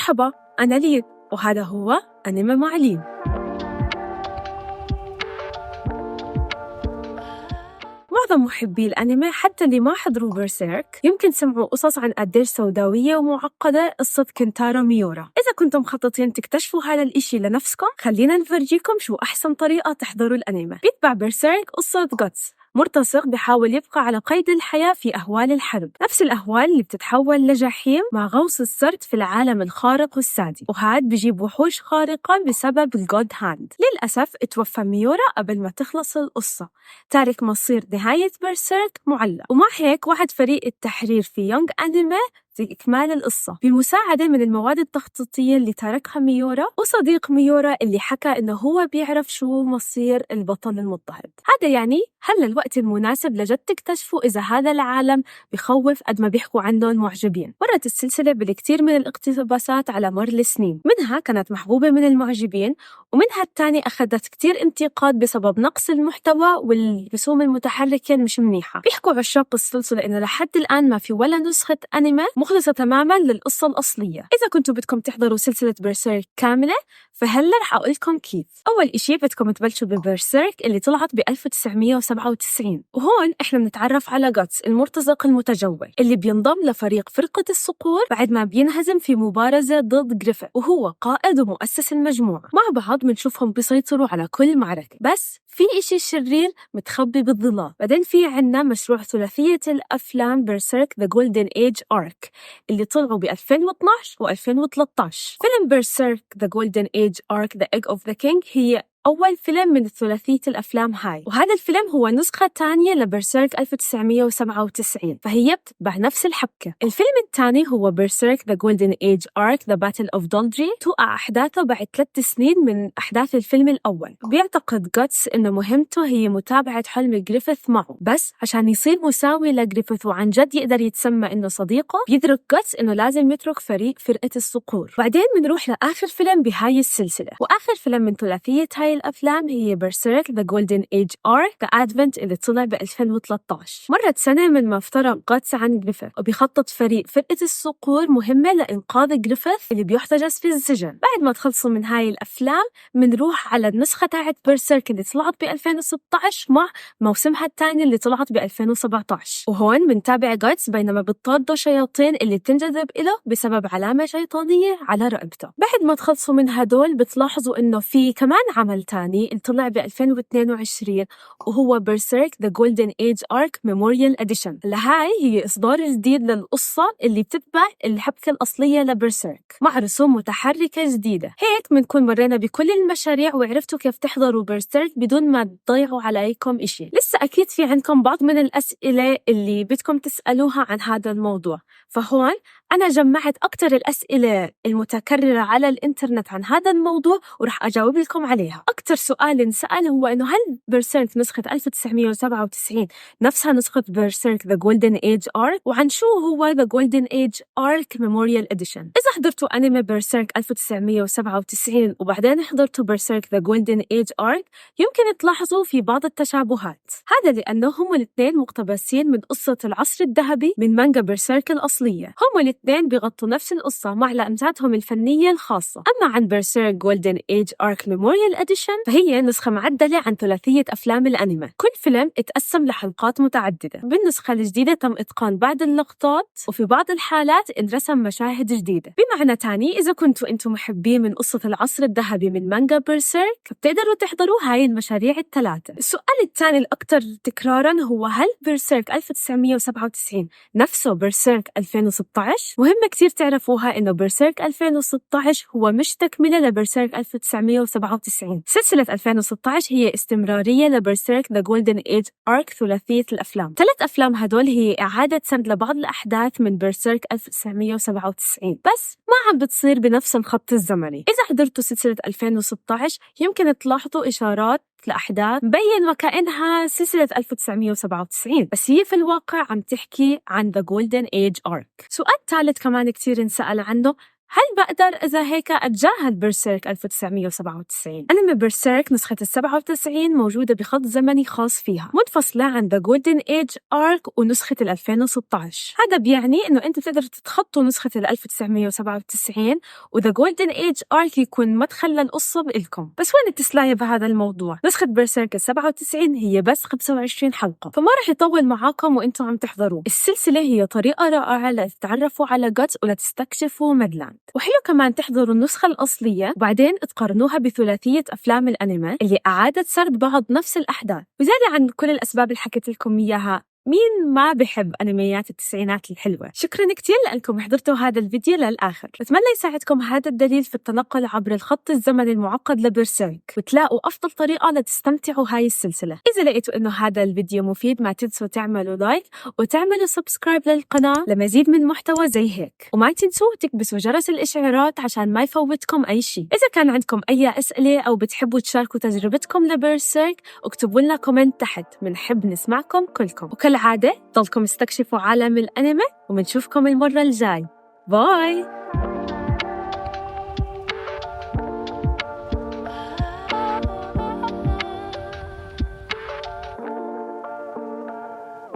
مرحبا، أنا لين وهذا هو أنمي مع لين. معظم محبي الأنمي حتى اللي ما حضروا برسيرك يمكن سمعوا قصص عن قديش سوداوية ومعقدة قصة كنتارو ميورا. إذا كنتم مخططين تكتشفوا هذا الإشي لنفسكم، خلينا نفرجيكم شو أحسن طريقة تحضروا الأنمي. بيتبع برسيرك قصة غوتس، مرتزق بحاول يبقى على قيد الحياة في أهوال الحرب، نفس الأهوال اللي بتتحول لجحيم مع غوص السرد في العالم الخارق والسادي، وهاد بيجيب وحوش خارقة بسبب الجود هاند. للأسف اتوفى ميورا قبل ما تخلص القصة، تارك مصير نهاية برسيرك معلق، ومع هيك وعد فريق التحرير في يونغ أنمي إكمال القصة بمساعدة من المواد التخطيطية اللي تركها ميورا وصديق ميورا اللي حكى إنه هو بيعرف شو مصير البطل المضطهد. هذا يعني هلا الوقت المناسب لجد تكتشفوا إذا هذا العالم بخوف قد ما بيحكوا عنه المعجبين. مرت السلسلة بالكثير من الاقتباسات على مر السنين، منها كانت محبوبة من المعجبين ومنها الثاني أخذت كتير انتقاد بسبب نقص المحتوى والرسوم المتحركة مش منيحة. بيحكوا عشاق السلسلة إنه لحد الآن ما في ولا نسخة أنمي مخلصة تماماً للقصة الأصلية. إذا كنتوا بدكم تحضروا سلسلة برسيرك كاملة فهلا رح أقولكم كيف. أول إشي بدكم تبلشوا ببرسيرك اللي طلعت ب 1997، وهون إحنا بنتعرف على غوتس المرتزق المتجول اللي بينضم لفريق فرقة الصقور بعد ما بينهزم في مبارزة ضد جريفيث، وهو قائد ومؤسس المجموعة. مع بعض بنشوفهم بيسيطروا على كل معركة، بس في إشي شرير متخبي بالظلال. بعدين في عنا مشروع ثلاثية الأفلام برسيرك The Golden Age Arc اللي طلعوا ب 2012 و 2013. فيلم برسيرك The Golden Age Arc The Egg of the King هي أول فيلم من ثلاثية الأفلام هاي، وهذا الفيلم هو نسخة تانية لبرسيرك 1997، فهي بتتبع نفس الحبكة. الفيلم الثاني هو برسيرك The Golden Age Arc The Battle of Doldry، توقع أحداثه بعد 3 سنين من أحداث الفيلم الأول. بيعتقد غوتس إنه مهمته هي متابعة حلم جريفيث معه، بس عشان يصير مساوي لجريفيث وعن جد يقدر يتسمى إنه صديقه بيدرك غوتس إنه لازم يترك فرقة الصقور. بعدين بنروح لآخر فيلم بهاي السلسلة، وآخر فيلم من ثلاثية هاي الأفلام هي برسيرك The Golden Age Arc The Advent اللي طلع ب 2013. مرت سنة من ما افترق غوتس عن جريفيث، وبيخطط فرقة الصقور مهمة لإنقاذ جريفيث اللي بيحتجز في السجن. بعد ما تخلصوا من هاي الأفلام بنروح على النسخة تاعت برسيرك اللي طلعت ب 2016 مع موسمها الثاني اللي طلعت ب 2017، وهون بنتابع غوتس بينما بتطارده شياطين اللي بتنجذب إله بسبب علامة شيطانية على رقبته. بعد ما تخلصوا من هدول بتلاحظوا إنه في كمان عمل تاني اللي طلع ب 2022 وهو برسيرك The Golden Age Arc Memorial Edition. هاي هي إصدار جديد للقصة اللي بتتبع الحبكة الأصلية لبرسيرك مع رسوم متحركة جديدة. هيك بنكون مرينا بكل المشاريع وعرفتوا كيف تحضروا برسيرك بدون ما تضيعوا عليكم إشي. لسه أكيد في عندكم بعض من الأسئلة اللي بدكم تسألوها عن هذا الموضوع، فهون أنا جمعت أكتر الأسئلة المتكررة على الإنترنت عن هذا الموضوع ورح أجاوب لكم عليها. أكتر سؤال انسأل هو إنه هل برسيرك نسخة 1997 نفسها نسخة برسيرك The Golden Age Arc؟ وعن شو هو The Golden Age Arc Memorial Edition؟ إذا حضرتوا أنمي برسيرك 1997 وبعدين حضرتوا برسيرك The Golden Age Arc يمكن تلاحظوا في بعض التشابهات. هذا لأنه هم الاثنين مقتبسين من قصة العصر الذهبي من مانجا برسيرك الأصلية. هم الاثنين بيغطوا نفس القصة مع لمساتهم الفنية الخاصة. أما عن برسيرك Golden Age Arc Memorial Edition فهي نسخة معدلة عن ثلاثية أفلام الأنمي، كل فيلم اتقسم لحلقات متعددة. بالنسخة الجديدة تم إتقان بعض اللقطات وفي بعض الحالات انرسم مشاهد جديدة. بمعنى تاني إذا كنتوا أنتم محبين من قصة العصر الذهبي من مانجا برسيرك بتقدروا تحضروا هاي المشاريع الثلاثة. السؤال الثاني الأكثر تكراراً هو هل برسيرك 1997 نفسه برسيرك 2016؟ مهم كتير تعرفوها إنه برسيرك 2016 هو مش تكملة لبرسيرك 1997. سلسلة 2016 هي استمرارية لبرسيرك The Golden Age Arc ثلاثية الأفلام. 3 أفلام هدول هي إعادة سرد لبعض الأحداث من برسيرك 1997 بس ما عم بتصير بنفس الخط الزمني. إذا حضرتوا سلسلة 2016 يمكن تلاحظوا إشارات لأحداث مبين وكأنها سلسلة 1997 بس هي في الواقع عم تحكي عن The Golden Age Arc. سؤال ثالث كمان كتير نسأل عنه هل بقدر إذا هيك أتجاهل بيرسيرك 1997؟ أنمي بيرسيرك نسخة 97 موجودة بخط زمني خاص فيها، منفصلة عن The Golden Age Arc ونسخة 2016. هذا بيعني إنه أنت بتقدر تتخطوا نسخة 1997 و The Golden Age Arc يكون مدخل للقصة بإلكم. بس وين التسلاية بهذا الموضوع؟ نسخة بيرسيرك 97 هي بس 25 حلقة، فما رح يطول معاكم وإنتم عم تحضروا. السلسلة هي طريقة رائعة لتتعرفوا على جاتس ولتستكشفوا ميدلاند، وحلو كمان تحضروا النسخة الأصلية وبعدين تقارنوها بثلاثية أفلام الأنمي اللي أعادت سرد بعض نفس الأحداث. وزيادة عن كل الأسباب اللي حكيت لكم إياها، مين ما بحب أنميات التسعينات الحلوة؟ شكراً كتير لأنكم حضرتوا هذا الفيديو للآخر. بتمنى يساعدكم هذا الدليل في التنقل عبر الخط الزمني المعقد لبيرسيرك وتلاقوا أفضل طريقة لتستمتعوا هاي السلسلة. إذا لقيتوا إنه هذا الفيديو مفيد ما تنسوا تعملوا لايك وتعملوا سبسكرايب للقناة لمزيد من محتوى زي هيك، وما تنسوا تكبسوا جرس الإشعارات عشان ما يفوتكم أي شيء. إذا كان عندكم أي أسئلة أو بتحبوا تشاركوا تجربتكم لبيرسيرك اكتبوا لنا كومنت تحت، منحب نسمعكم كلكم. وكالعادة ضلكم استكشفوا عالم الأنمي ومنشوفكم المرة الجاي. باي.